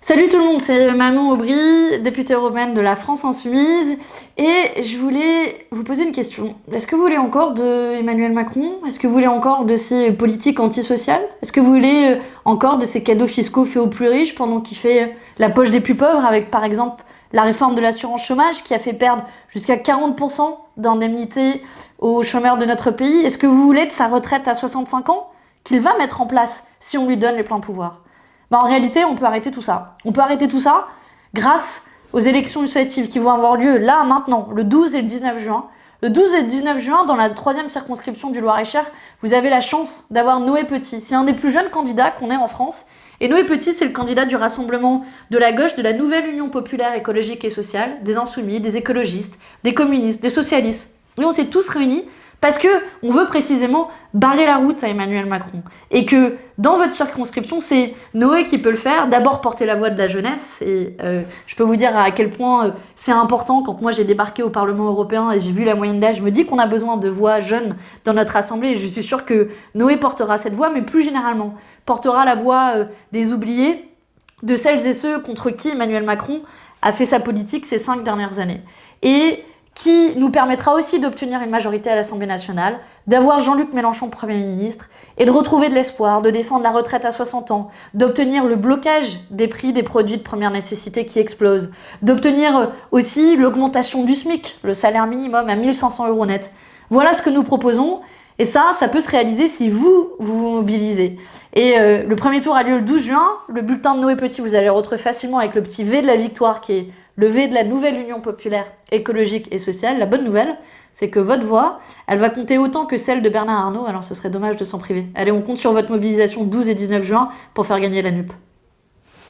Salut tout le monde, c'est Manon Aubry, députée européenne de la France Insoumise, et je voulais vous poser une question. Est-ce que vous voulez encore de Emmanuel Macron? Est-ce que vous voulez encore de ses politiques antisociales? Est-ce que vous voulez encore de ses cadeaux fiscaux faits aux plus riches pendant qu'il fait la poche des plus pauvres avec par exemple la réforme de l'assurance chômage qui a fait perdre jusqu'à 40% d'indemnités aux chômeurs de notre pays? Est-ce que vous voulez de sa retraite à 65 ans qu'il va mettre en place si on lui donne les pleins pouvoirs? En réalité, on peut arrêter tout ça. On peut arrêter tout ça grâce aux élections législatives qui vont avoir lieu là, maintenant, le 12 et le 19 juin. Le 12 et le 19 juin, dans la 3e circonscription du Loir-et-Cher, vous avez la chance d'avoir Noé Petit. C'est un des plus jeunes candidats qu'on ait en France. Et Noé Petit, c'est le candidat du Rassemblement de la gauche, de la nouvelle Union populaire écologique et sociale, des insoumis, des écologistes, des communistes, des socialistes. Et on s'est tous réunis parce que on veut précisément barrer la route à Emmanuel Macron. Et que dans votre circonscription, c'est Noé qui peut le faire. D'abord porter la voix de la jeunesse. Et je peux vous dire à quel point c'est important. Quand moi j'ai débarqué au Parlement européen et j'ai vu la moyenne d'âge, je me dis qu'on a besoin de voix jeunes dans notre assemblée. Et je suis sûre que Noé portera cette voix, mais plus généralement, portera la voix des oubliés, de celles et ceux contre qui Emmanuel Macron a fait sa politique ces 5 dernières années. Et qui nous permettra aussi d'obtenir une majorité à l'Assemblée nationale, d'avoir Jean-Luc Mélenchon Premier ministre et de retrouver de l'espoir, de défendre la retraite à 60 ans, d'obtenir le blocage des prix des produits de première nécessité qui explosent, d'obtenir aussi l'augmentation du SMIC, le salaire minimum à 1 500 € net. Voilà ce que nous proposons et ça peut se réaliser si vous vous mobilisez. Et le premier tour a lieu le 12 juin, le bulletin de Noé Petit, vous allez le retrouver facilement avec le petit V de la victoire qui est le V de la nouvelle Union populaire écologique et sociale. La bonne nouvelle, c'est que votre voix, elle va compter autant que celle de Bernard Arnault, alors ce serait dommage de s'en priver. Allez, on compte sur votre mobilisation 12 et 19 juin pour faire gagner la NUP.